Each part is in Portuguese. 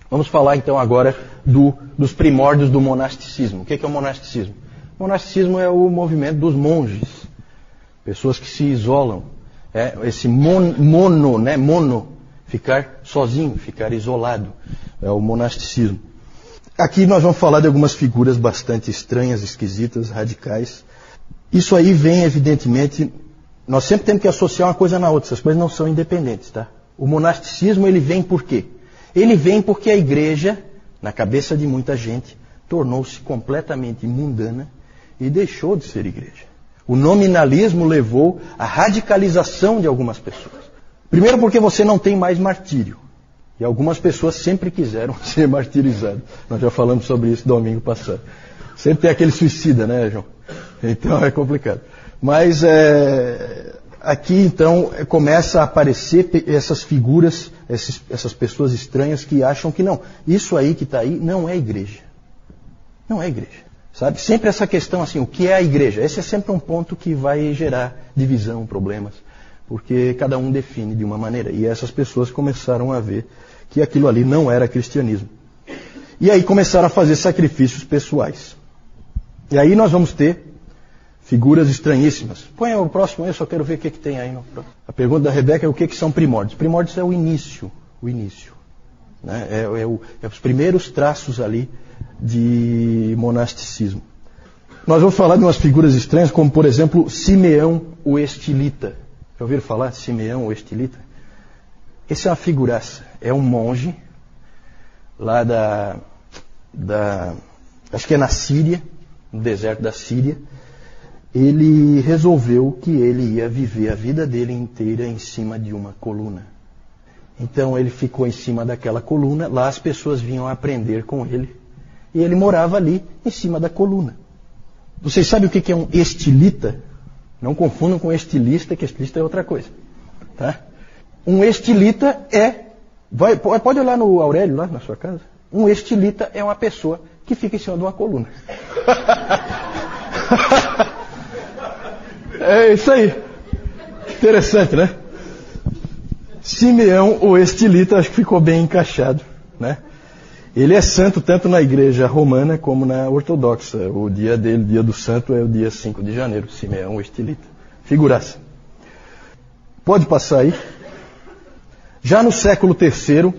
Vamos falar então agora dos primórdios do monasticismo. O que é o monasticismo? O monasticismo é o movimento dos monges, pessoas que se isolam. Esse mono, ficar sozinho, ficar isolado, é o monasticismo. Aqui nós vamos falar de algumas figuras bastante estranhas, esquisitas, radicais. Isso aí vem, evidentemente, nós sempre temos que associar uma coisa na outra, essas coisas não são independentes, tá? O monasticismo, ele vem por quê? Ele vem porque a igreja, na cabeça de muita gente, tornou-se completamente mundana e deixou de ser igreja. O nominalismo levou à radicalização de algumas pessoas. Primeiro porque você não tem mais martírio. E algumas pessoas sempre quiseram ser martirizadas. Nós já falamos sobre isso domingo passado. Sempre tem aquele suicida, né, João? Então é complicado. Mas aqui então começa a aparecer essas figuras, essas pessoas estranhas que acham que não. Isso aí que está aí não é igreja. Não é igreja. Sabe? Sempre essa questão assim, o que é a igreja? Esse é sempre um ponto que vai gerar divisão, problemas, porque cada um define de uma maneira. E essas pessoas começaram a ver que aquilo ali não era cristianismo. E aí começaram a fazer sacrifícios pessoais. E aí nós vamos ter figuras estranhíssimas. Põe o próximo aí, eu só quero ver o que tem aí. A pergunta da Rebeca é o que são primórdios. Primórdios é o início. Né? É os primeiros traços ali de monasticismo. Nós vamos falar de umas figuras estranhas, como por exemplo, Simeão o Estilita. Já ouviram falar de Simeão o Estilita? Esse é uma figuraça. É um monge lá acho que é na Síria, no deserto da Síria. Ele resolveu que ele ia viver a vida dele inteira em cima de uma coluna. Então ele ficou em cima daquela coluna, lá as pessoas vinham aprender com ele. E ele morava ali, em cima da coluna. Vocês sabem o que é um estilita? Não confundam com estilista, que estilista é outra coisa. Tá? Um estilita pode olhar no Aurélio, lá na sua casa. Um estilita é uma pessoa que fica em cima de uma coluna. É isso aí. Interessante, né? Simeão o Estilita, acho que ficou bem encaixado, né? Ele é santo tanto na igreja romana como na ortodoxa. O dia dele, dia do santo, é o dia 5 de janeiro. Simeão o Estilita. Figuraça. Pode passar aí. Já no século III,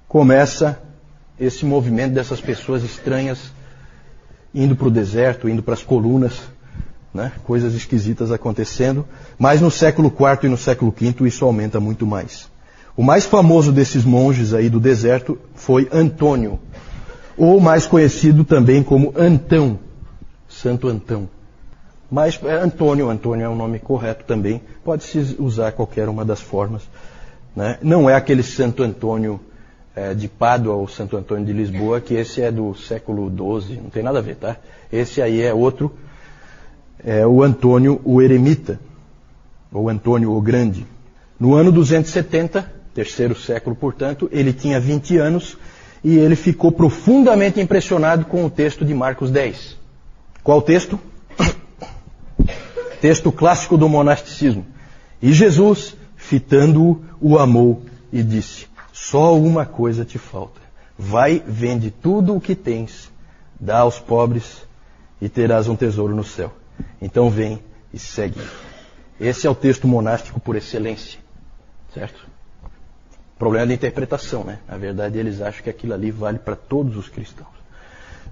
começa esse movimento dessas pessoas estranhas indo para o deserto, indo para as colunas, né? Coisas esquisitas acontecendo. Mas no século IV e no século V isso aumenta muito mais. O mais famoso desses monges aí do deserto foi Antônio, ou mais conhecido também como Antão, Santo Antão. Mas Antônio é um nome correto também, pode-se usar qualquer uma das formas, né? Não é aquele Santo Antônio de Pádua ou Santo Antônio de Lisboa, que esse é do século XII, não tem nada a ver, tá? Esse aí é outro, é o Antônio o Eremita, ou Antônio o Grande. No ano 270, terceiro século, portanto, ele tinha 20 anos e ele ficou profundamente impressionado com o texto de Marcos 10. Qual texto? Texto clássico do monasticismo. E Jesus, fitando-o, o amou e disse: só uma coisa te falta. Vai, vende tudo o que tens, dá aos pobres e terás um tesouro no céu. Então vem e segue. Esse é o texto monástico por excelência. Certo? Problema de interpretação, né? Na verdade, eles acham que aquilo ali vale para todos os cristãos.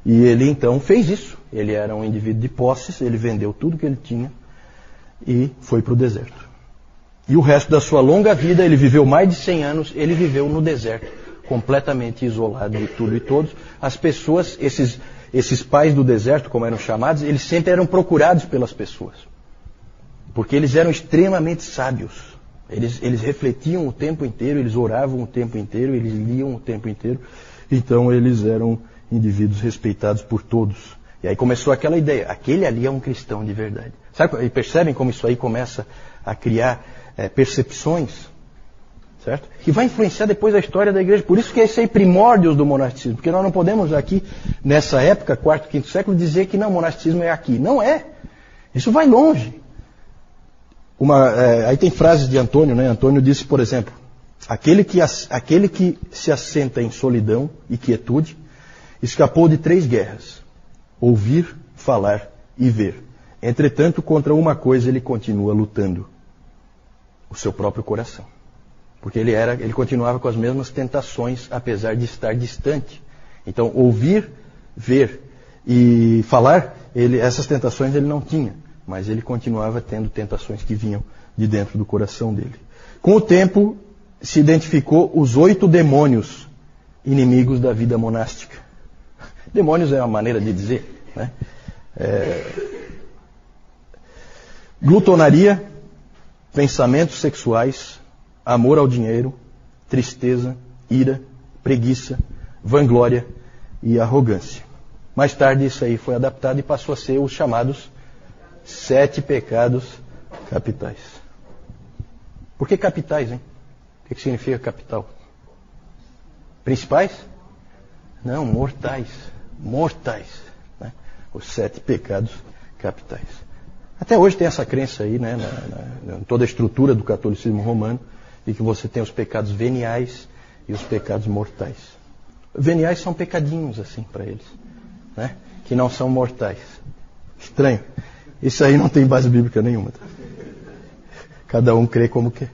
E ele então fez isso. Ele era um indivíduo de posses, ele vendeu tudo que ele tinha e foi para o deserto. E o resto da sua longa vida, ele viveu mais de 100 anos, ele viveu no deserto, completamente isolado de tudo e todos. As pessoas, esses pais do deserto, como eram chamados, eles sempre eram procurados pelas pessoas. Porque eles eram extremamente sábios. Eles refletiam o tempo inteiro, eles oravam o tempo inteiro, eles liam o tempo inteiro. Então eles eram indivíduos respeitados por todos. E aí começou aquela ideia, aquele ali é um cristão de verdade. Sabe, e percebem como isso aí começa a criar percepções, certo? Que vai influenciar depois a história da igreja. Por isso que esse aí primórdios do monasticismo. Porque nós não podemos aqui, nessa época, quarto, quinto século, dizer que não, o monasticismo é aqui. Não é. Isso vai longe. Aí tem frases de Antônio, né? Antônio disse, por exemplo, Aquele que se assenta em solidão e quietude, escapou de 3 guerras: ouvir, falar e ver. Entretanto, contra uma coisa ele continua lutando: o seu próprio coração. Porque ele continuava com as mesmas tentações, apesar de estar distante. Então, ouvir, ver e falar, essas tentações ele não tinha, mas ele continuava tendo tentações que vinham de dentro do coração dele. Com o tempo, se identificou os 8 demônios inimigos da vida monástica. Demônios é uma maneira de dizer, né? Glutonaria, pensamentos sexuais, amor ao dinheiro, tristeza, ira, preguiça, vanglória e arrogância. Mais tarde isso aí foi adaptado e passou a ser os chamados 7 pecados capitais. Por que capitais, hein? O que significa capital? Principais? Não, mortais. Mortais. Né? Os 7 pecados capitais. Até hoje tem essa crença aí, né, em toda a estrutura do catolicismo romano, de que você tem os pecados veniais e os pecados mortais. Veniais são pecadinhos, assim, para eles, né? Que não são mortais. Estranho. Isso aí não tem base bíblica nenhuma. Cada um crê como quer.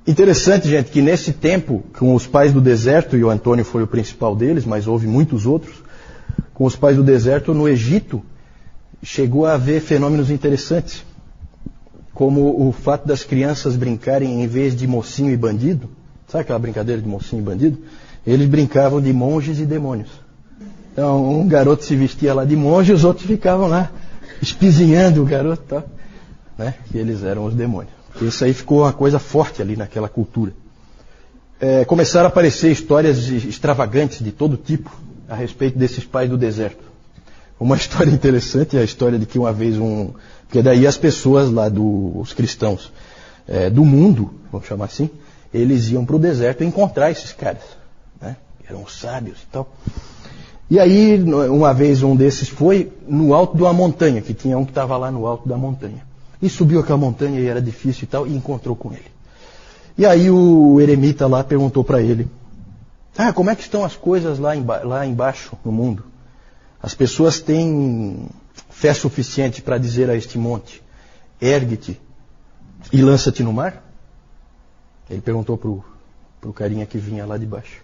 Interessante, gente, que nesse tempo, com os pais do deserto, e o Antônio foi o principal deles, mas houve muitos outros, com os pais do deserto, no Egito, chegou a haver fenômenos interessantes, como o fato das crianças brincarem, em vez de mocinho e bandido, sabe aquela brincadeira de mocinho e bandido? Eles brincavam de monges e demônios. Então, um garoto se vestia lá de monge, os outros ficavam lá espizinhando o garoto, tá? Né? Que eles eram os demônios. Isso aí ficou uma coisa forte ali naquela cultura. Começaram a aparecer histórias extravagantes de todo tipo a respeito desses pais do deserto. Uma história interessante é a história de que uma vez porque daí as pessoas lá, os cristãos do mundo, vamos chamar assim, eles iam para o deserto encontrar esses caras, né? Eram sábios e tal. E aí, uma vez um desses foi no alto de uma montanha, que tinha um que estava lá no alto da montanha. E subiu aquela montanha e era difícil e tal, e encontrou com ele. E aí o eremita lá perguntou para ele: como é que estão as coisas lá embaixo no mundo? As pessoas têm fé suficiente para dizer a este monte: ergue-te e lança-te no mar? Ele perguntou pro carinha que vinha lá de baixo.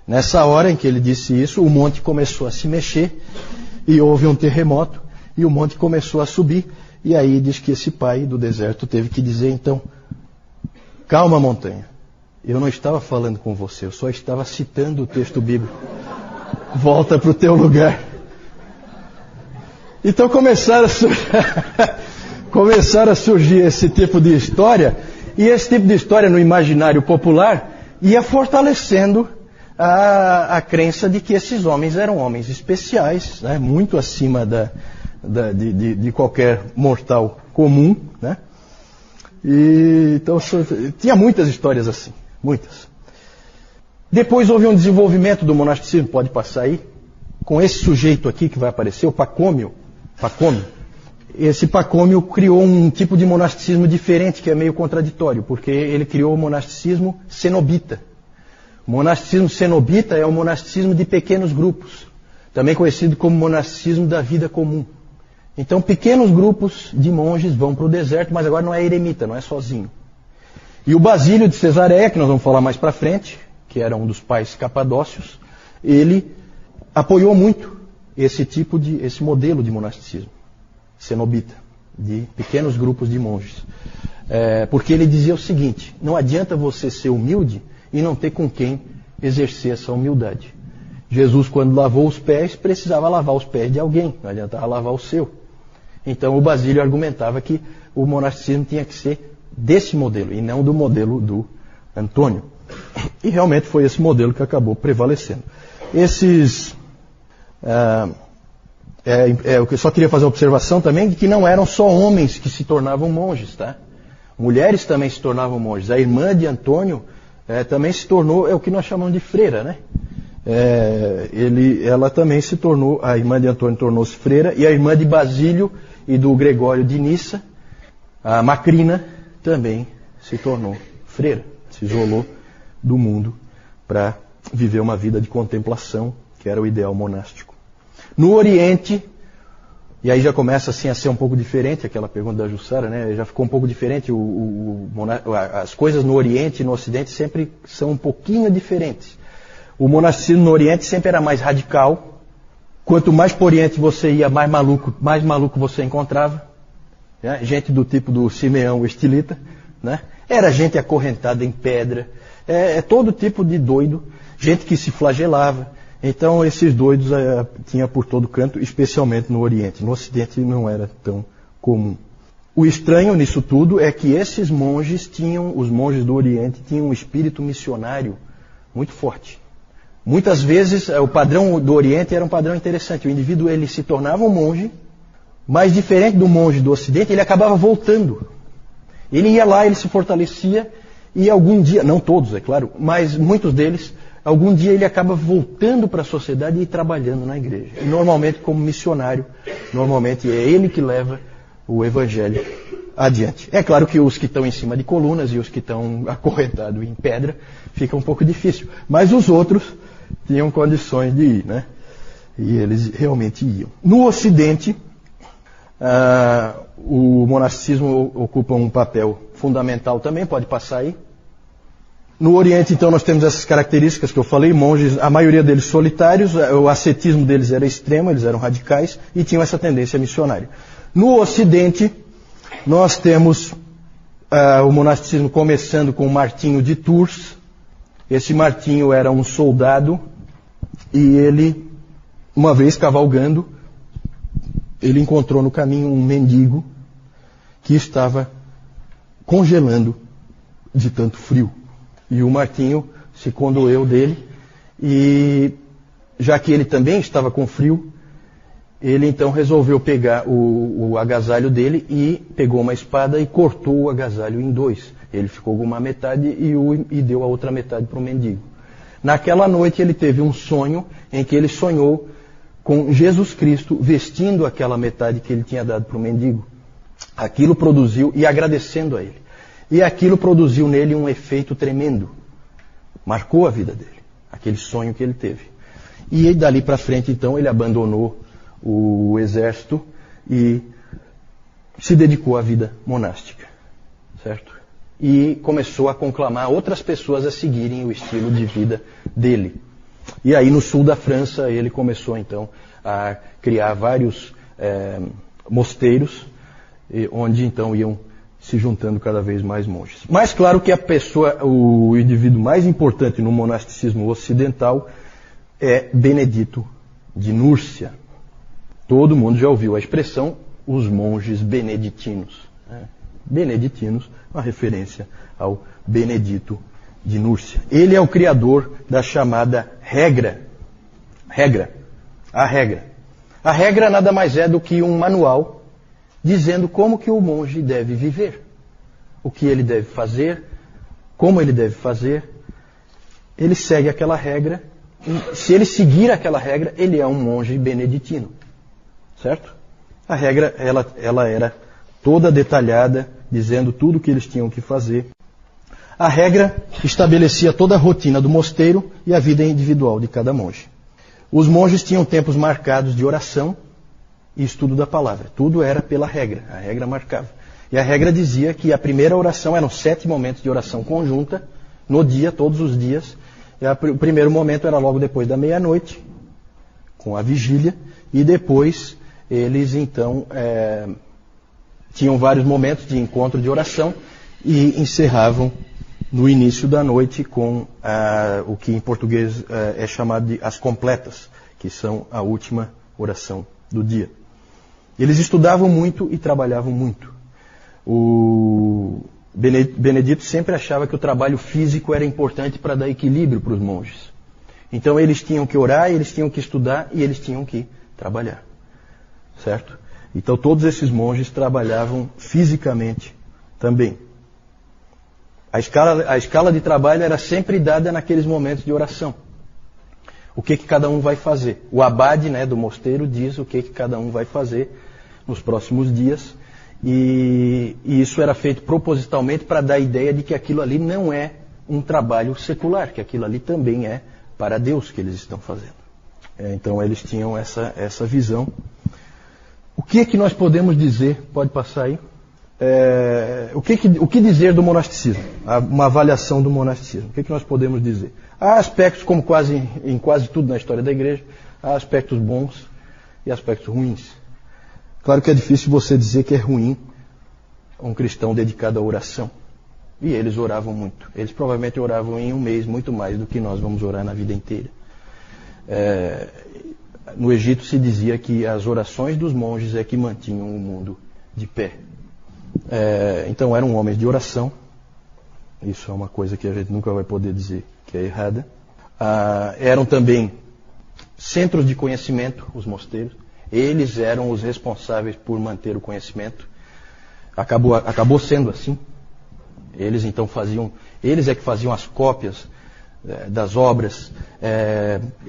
Nessa hora em que ele disse isso, o monte começou a se mexer e houve um terremoto e o monte começou a subir. E aí diz que esse pai do deserto teve que dizer então: calma, montanha, eu não estava falando com você, eu só estava citando o texto bíblico. Volta para o teu lugar. Então começaram a surgir esse tipo de história, e esse tipo de história no imaginário popular ia fortalecendo a crença de que esses homens eram homens especiais, né, muito acima de qualquer mortal comum, né? E então tinha muitas histórias assim, muitas. Depois houve um desenvolvimento do monasticismo, pode passar aí, com esse sujeito aqui que vai aparecer, o Pacômio. Esse Pacômio criou um tipo de monasticismo diferente, que é meio contraditório, porque ele criou o monasticismo cenobita. O monasticismo cenobita é o monasticismo de pequenos grupos, também conhecido como monasticismo da vida comum. Então, pequenos grupos de monges vão para o deserto, mas agora não é eremita, não é sozinho. E o Basílio de Cesareia, que nós vamos falar mais para frente, que era um dos pais capadócios, ele apoiou muito esse modelo de monasticismo cenobita, de pequenos grupos de monges. Porque ele dizia o seguinte: não adianta você ser humilde e não ter com quem exercer essa humildade. Jesus, quando lavou os pés, precisava lavar os pés de alguém, não adiantava lavar o seu. Então o Basílio argumentava que o monasticismo tinha que ser desse modelo, e não do modelo do Antônio. E realmente foi esse modelo que acabou prevalecendo. Eu só queria fazer uma observação também de que não eram só homens que se tornavam monges, tá? Mulheres também se tornavam monges. A irmã de Antônio também se tornou, é o que nós chamamos de freira, né? Ela também se tornou, a irmã de Antônio tornou-se freira, e a irmã de Basílio e do Gregório de Nissa, a Macrina, também se tornou freira, se isolou do mundo para viver uma vida de contemplação, que era o ideal monástico. No Oriente, e aí já começa assim a ser um pouco diferente, aquela pergunta da Jussara, né? Já ficou um pouco diferente. As coisas no Oriente e no Ocidente sempre são um pouquinho diferentes. O monasticismo no Oriente sempre era mais radical. Quanto mais para o Oriente você ia, mais maluco você encontrava. Né? Gente do tipo do Simeão, o estilita. Né? Era gente acorrentada em pedra. Todo tipo de doido. Gente que se flagelava. Então esses doidos tinha por todo canto, especialmente no Oriente. No Ocidente não era tão comum. O estranho nisso tudo é que esses monges os monges do Oriente tinham um espírito missionário muito forte. Muitas vezes o padrão do Oriente era um padrão interessante. O indivíduo ele se tornava um monge, mas diferente do monge do Ocidente, ele acabava voltando. Ele ia lá, ele se fortalecia e algum dia, não todos é claro, mas muitos deles, algum dia ele acaba voltando para a sociedade e trabalhando na igreja. E normalmente como missionário, normalmente é ele que leva o evangelho adiante. É claro que os que estão em cima de colunas e os que estão acorrentados em pedra, fica um pouco difícil. Mas os outros tinham condições de ir, né? E eles realmente iam. No Ocidente, o monasticismo ocupa um papel fundamental também, pode passar aí. No Oriente, então, nós temos essas características que eu falei, monges, a maioria deles solitários, o ascetismo deles era extremo, eles eram radicais e tinham essa tendência missionária. No Ocidente, nós temos o monasticismo começando com Martinho de Tours. Esse Martinho era um soldado e ele, uma vez cavalgando, ele encontrou no caminho um mendigo que estava congelando de tanto frio. E o Martinho se condoeu dele e, já que ele também estava com frio, ele então resolveu pegar o agasalho dele e pegou uma espada e cortou o agasalho em dois. Ele ficou com uma metade e deu a outra metade para o mendigo. Naquela noite ele teve um sonho em que ele sonhou com Jesus Cristo vestindo aquela metade que ele tinha dado para o mendigo. Aquilo produziu, e agradecendo a ele. E aquilo produziu nele um efeito tremendo. Marcou a vida dele, aquele sonho que ele teve. E dali para frente, então, ele abandonou o exército e se dedicou à vida monástica, certo? E começou a conclamar outras pessoas a seguirem o estilo de vida dele. E aí no sul da França ele começou então a criar vários mosteiros, onde então iam se juntando cada vez mais monges. Mas claro que o indivíduo mais importante no monasticismo ocidental é Benedito de Núrcia. Todo mundo já ouviu a expressão os monges beneditinos. Beneditinos, uma referência ao Benedito de Núrcia. Ele é o criador da chamada regra. A regra nada mais é do que um manual dizendo como que o monge deve viver, o que ele deve fazer, como ele deve fazer. Ele segue aquela regra. Se ele seguir aquela regra, ele é um monge beneditino. Certo? A regra, ela era toda detalhada, dizendo tudo o que eles tinham que fazer. A regra estabelecia toda a rotina do mosteiro e a vida individual de cada monge. Os monges tinham tempos marcados de oração e estudo da palavra. Tudo era pela regra. A regra marcava. E a regra dizia que a primeira oração eram 7 momentos de oração conjunta, no dia, todos os dias. E o primeiro momento era logo depois da meia-noite, com a vigília, e depois eles então tinham vários momentos de encontro de oração e encerravam no início da noite com o que em português é chamado de as completas, que são a última oração do dia. Eles estudavam muito e trabalhavam muito. O Benedito sempre achava que o trabalho físico era importante para dar equilíbrio para os monges. Então eles tinham que orar, eles tinham que estudar e eles tinham que trabalhar. Certo? Então todos esses monges trabalhavam fisicamente também. A escala de trabalho era sempre dada naqueles momentos de oração. O que cada um vai fazer? O abade, do mosteiro diz o que cada um vai fazer nos próximos dias. E isso era feito propositalmente para dar a ideia de que aquilo ali não é um trabalho secular, que aquilo ali também é para Deus que eles estão fazendo. Então eles tinham essa visão. O que é que nós podemos dizer? Pode passar aí. O que dizer do monasticismo? Uma avaliação do monasticismo. O que nós podemos dizer? Há aspectos, como em quase tudo na história da igreja, há aspectos bons e aspectos ruins. Claro que é difícil você dizer que é ruim um cristão dedicado à oração. E eles oravam muito. Eles provavelmente oravam em um mês muito mais do que nós vamos orar na vida inteira. No Egito se dizia que as orações dos monges é que mantinham o mundo de pé. Então eram homens de oração. Isso é uma coisa que a gente nunca vai poder dizer que é errada. Eram também centros de conhecimento, os mosteiros. Eles eram os responsáveis por manter o conhecimento. Acabou sendo assim. Eles então eles é que faziam as cópias das obras,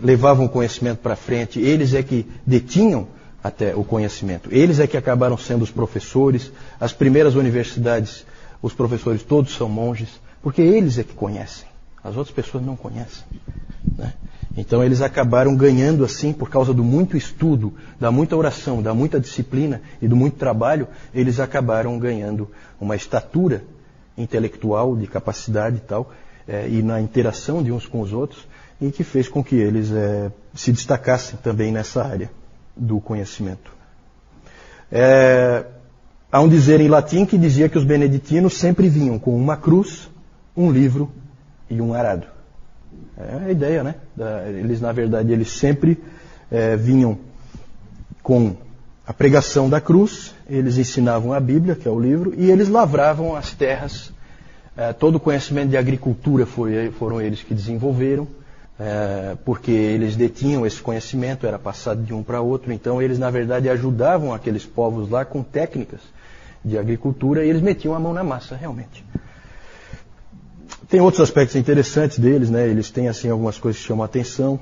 levavam o conhecimento para frente, eles é que detinham até o conhecimento. Eles é que acabaram sendo os professores. As primeiras universidades, os professores todos são monges, porque eles é que conhecem. As outras pessoas não conhecem, né? Então eles acabaram ganhando assim, por causa do muito estudo, da muita oração, da muita disciplina e do muito trabalho, eles acabaram ganhando uma estatura intelectual, de capacidade e tal, e na interação de uns com os outros, e que fez com que eles se destacassem também nessa área do conhecimento. Há um dizer em latim que dizia que os beneditinos sempre vinham com uma cruz, um livro e um arado. É a ideia, né? Eles, na verdade, eles sempre vinham com a pregação da cruz, eles ensinavam a Bíblia, que é o livro, e eles lavravam as terras. Todo o conhecimento de agricultura foram eles que desenvolveram, porque eles detinham esse conhecimento, era passado de um para outro, então eles, na verdade, ajudavam aqueles povos lá com técnicas de agricultura e eles metiam a mão na massa, realmente. Tem outros aspectos interessantes deles, né? Eles têm assim algumas coisas que chamam a atenção.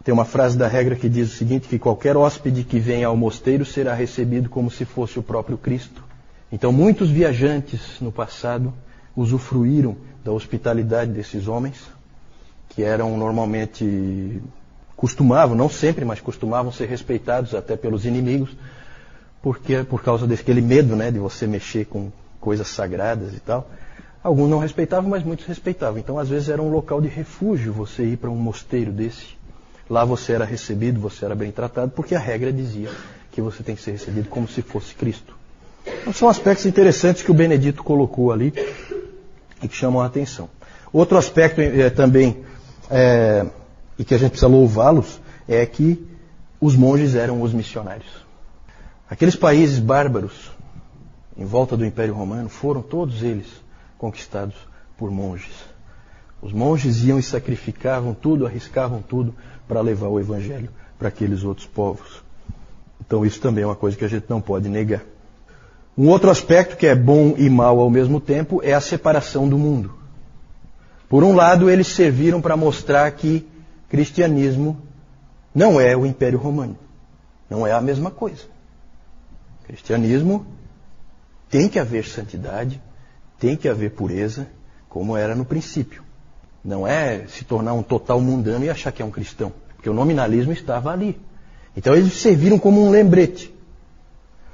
Tem uma frase da regra que diz o seguinte, que qualquer hóspede que venha ao mosteiro será recebido como se fosse o próprio Cristo. Então muitos viajantes no passado usufruíram da hospitalidade desses homens, que eram normalmente, não sempre, mas costumavam ser respeitados até pelos inimigos, porque por causa daquele medo, né, de você mexer com coisas sagradas e tal. Alguns não respeitavam, mas muitos respeitavam. Então, às vezes, era um local de refúgio você ir para um mosteiro desse. Lá você era recebido, você era bem tratado, porque a regra dizia que você tem que ser recebido como se fosse Cristo. Então, são aspectos interessantes que o Benedito colocou ali e que chamam a atenção. Outro aspecto também, e que a gente precisa louvá-los, é que os monges eram os missionários. Aqueles países bárbaros em volta do Império Romano foram todos eles conquistados por monges. Os monges iam e sacrificavam tudo, arriscavam tudo para levar o Evangelho para aqueles outros povos. Então isso também é uma coisa que a gente não pode negar. Um outro aspecto que é bom e mal ao mesmo tempo é a separação do mundo. Por um lado, eles serviram para mostrar que cristianismo não é o Império Romano. Não é a mesma coisa. Cristianismo tem que haver santidade, tem que haver pureza, como era no princípio. Não é se tornar um total mundano e achar que é um cristão, porque o nominalismo estava ali. Então eles serviram como um lembrete.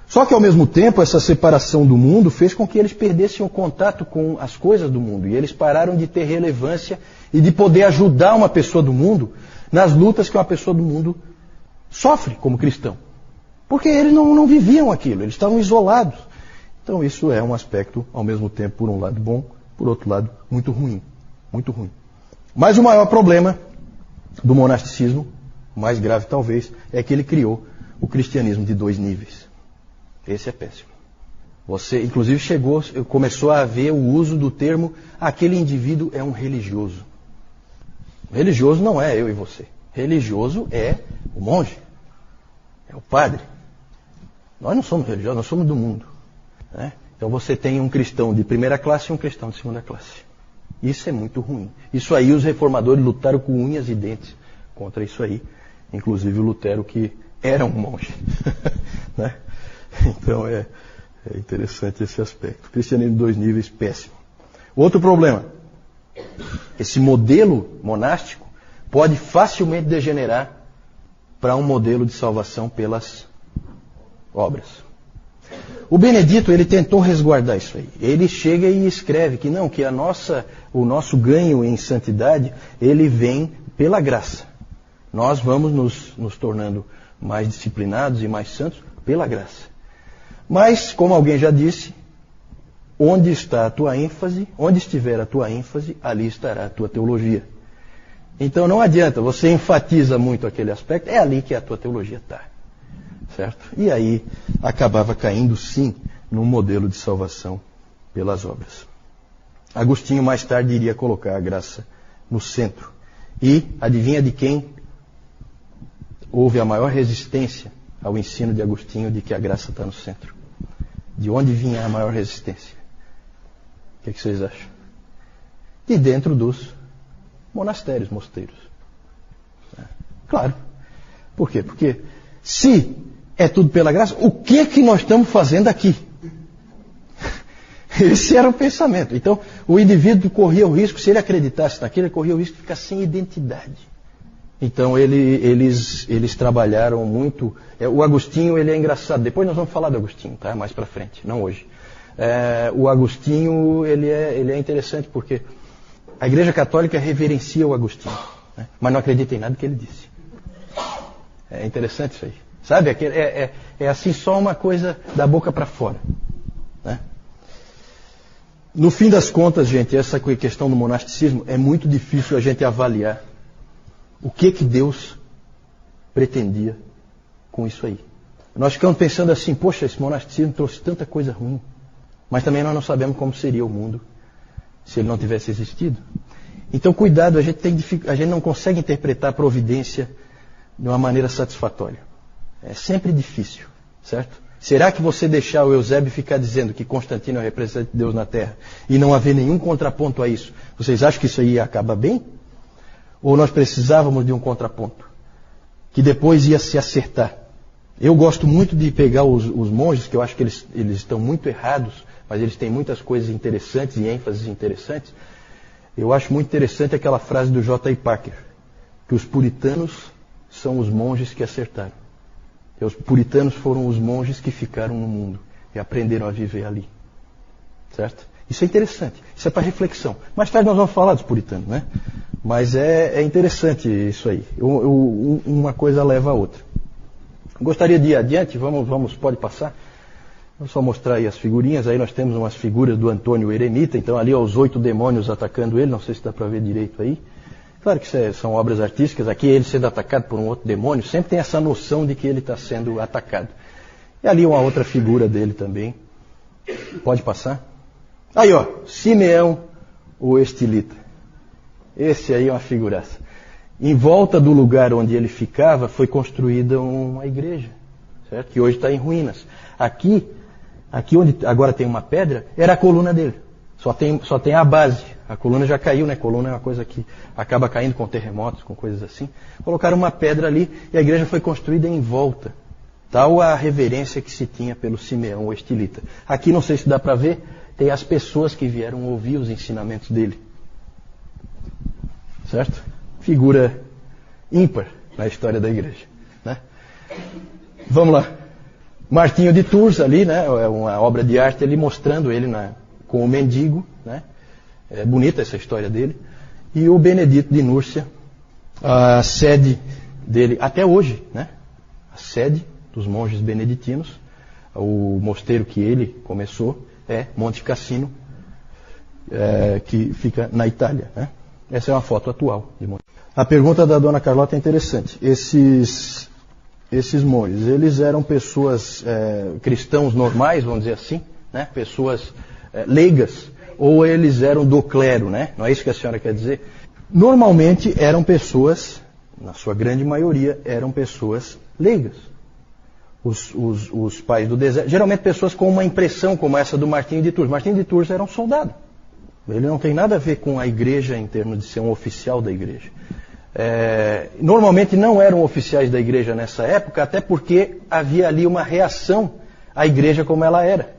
Só que ao mesmo tempo essa separação do mundo fez com que eles perdessem o contato com as coisas do mundo. E eles pararam de ter relevância e de poder ajudar uma pessoa do mundo nas lutas que uma pessoa do mundo sofre como cristão. Porque eles não viviam aquilo, eles estavam isolados. Então isso é um aspecto, ao mesmo tempo, por um lado bom, por outro lado, muito ruim. Muito ruim. Mas o maior problema do monasticismo, o mais grave talvez, é que ele criou o cristianismo de 2 níveis. Esse é péssimo. Você, inclusive, começou a haver o uso do termo, aquele indivíduo é um religioso. Religioso não é eu e você. Religioso é o monge, é o padre. Nós não somos religiosos, nós somos do mundo. Né? Então você tem um cristão de primeira classe e um cristão de segunda classe. Isso é muito ruim. Isso aí os reformadores lutaram com unhas e dentes contra isso aí. Inclusive o Lutero, que era um monge. Né? Então É interessante esse aspecto. Cristianismo em 2 níveis, péssimo. Outro problema. Esse modelo monástico pode facilmente degenerar para um modelo de salvação pelas obras. O Benedito, ele tentou resguardar isso aí. Ele chega e escreve que não, que o nosso ganho em santidade, ele vem pela graça. Nós vamos nos tornando mais disciplinados e mais santos pela graça. Mas, como alguém já disse, onde está a tua ênfase, onde estiver a tua ênfase, ali estará a tua teologia. Então não adianta, você enfatiza muito aquele aspecto, é ali que a tua teologia está. Certo? E aí acabava caindo sim num modelo de salvação pelas obras. Agostinho mais tarde iria colocar a graça no centro. E adivinha de quem houve a maior resistência ao ensino de Agostinho de que a graça está no centro? De onde vinha a maior resistência? O que vocês acham? De dentro dos monastérios, mosteiros. Claro. Por quê? Porque se é tudo pela graça, o que nós estamos fazendo aqui? Esse era o pensamento. Então, o indivíduo corria o risco, se ele acreditasse naquilo, ele corria o risco de ficar sem identidade. Então, eles trabalharam muito. O Agostinho, ele é engraçado. Depois nós vamos falar do Agostinho, tá? Mais para frente, não hoje. O Agostinho, ele é interessante porque a Igreja Católica reverencia o Agostinho, né? Mas não acredita em nada que ele disse. É interessante isso aí. Sabe? É assim só uma coisa da boca para fora, né? No fim das contas, gente, essa questão do monasticismo é muito difícil a gente avaliar o que Deus pretendia com isso aí. Nós ficamos pensando assim, poxa, esse monasticismo trouxe tanta coisa ruim, mas também nós não sabemos como seria o mundo se ele não tivesse existido. Então, cuidado, a gente não consegue interpretar a providência de uma maneira satisfatória. É sempre difícil, certo? Será que você deixar o Eusébio ficar dizendo que Constantino é o representante de Deus na Terra e não haver nenhum contraponto a isso, vocês acham que isso aí acaba bem? Ou nós precisávamos de um contraponto que depois ia se acertar? Eu gosto muito de pegar os monges, que eu acho que eles estão muito errados, mas eles têm muitas coisas interessantes e ênfases interessantes. Eu acho muito interessante aquela frase do J.I. Packer, que os puritanos são os monges que acertaram. E os puritanos foram os monges que ficaram no mundo e aprenderam a viver ali. Certo? Isso é interessante, isso é para reflexão. Mais tarde nós vamos falar dos puritanos, né? Mas é interessante isso aí. Uma coisa leva a outra. Gostaria de ir adiante, pode passar. Vou só mostrar aí as figurinhas. Aí nós temos umas figuras do Antônio Eremita. Então ali os 8 demônios atacando ele. Não sei se dá para ver direito aí. Claro que são obras artísticas. Aqui ele sendo atacado por um outro demônio. Sempre tem essa noção de que ele está sendo atacado. E ali uma outra figura dele também. Pode passar. Aí ó, Simeão o Estilita. Esse aí é uma figuraça. Em volta do lugar onde ele ficava foi construída uma igreja, certo? Que hoje está em ruínas. Aqui onde agora tem uma pedra, era a coluna dele. Só tem a base. A coluna já caiu, né? A coluna é uma coisa que acaba caindo com terremotos, com coisas assim. Colocaram uma pedra ali e a igreja foi construída em volta. Tal a reverência que se tinha pelo Simeão o Estilita. Aqui não sei se dá para ver, tem as pessoas que vieram ouvir os ensinamentos dele. Certo? Figura ímpar na história da igreja, né? Vamos lá. Martinho de Tours ali, né? É uma obra de arte ali mostrando ele com o mendigo, né? É bonita essa história dele. E o Benedito de Núrcia, a sede dele até hoje, né? A sede dos monges beneditinos, o mosteiro que ele começou é Monte Cassino, que fica na Itália, né? Essa é uma foto atual de Monte. A pergunta da dona Carlota é interessante. Esses monges, eles eram pessoas cristãos normais, vamos dizer assim, né? Pessoas leigas, ou eles eram do clero, né? Não é isso que a senhora quer dizer? Normalmente eram pessoas, na sua grande maioria, eram pessoas leigas. Os pais do deserto, geralmente pessoas com uma impressão como essa do Martinho de Tours. Martinho de Tours era um soldado. Ele não tem nada a ver com a igreja em termos de ser um oficial da igreja. Normalmente não eram oficiais da igreja nessa época, até porque havia ali uma reação à igreja como ela era.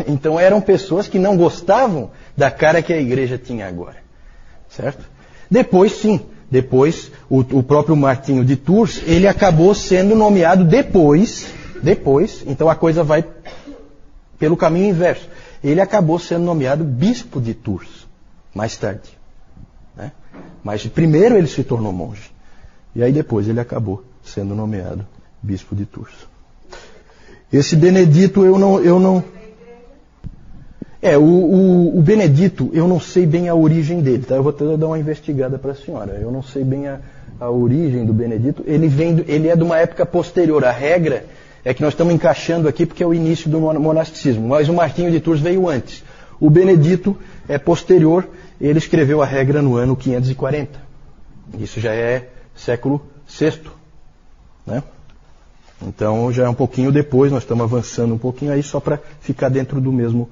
Então eram pessoas que não gostavam da cara que a igreja tinha agora. Certo? Depois, sim. Depois, o próprio Martinho de Tours, ele acabou sendo nomeado depois, então a coisa vai pelo caminho inverso. Ele acabou sendo nomeado bispo de Tours, mais tarde. Né? Mas primeiro ele se tornou monge. E aí depois ele acabou sendo nomeado bispo de Tours. Esse Benedito eu não... O Benedito, eu não sei bem a origem dele, tá? Eu vou dar uma investigada para a senhora. Eu não sei bem a origem do Benedito. Ele é de uma época posterior. A regra é que nós estamos encaixando aqui porque é o início do monasticismo. Mas o Martinho de Tours veio antes. O Benedito é posterior. Ele escreveu a regra no ano 540. Isso já é século VI. Né? Então já é um pouquinho depois. Nós estamos avançando um pouquinho aí só para ficar dentro do mesmo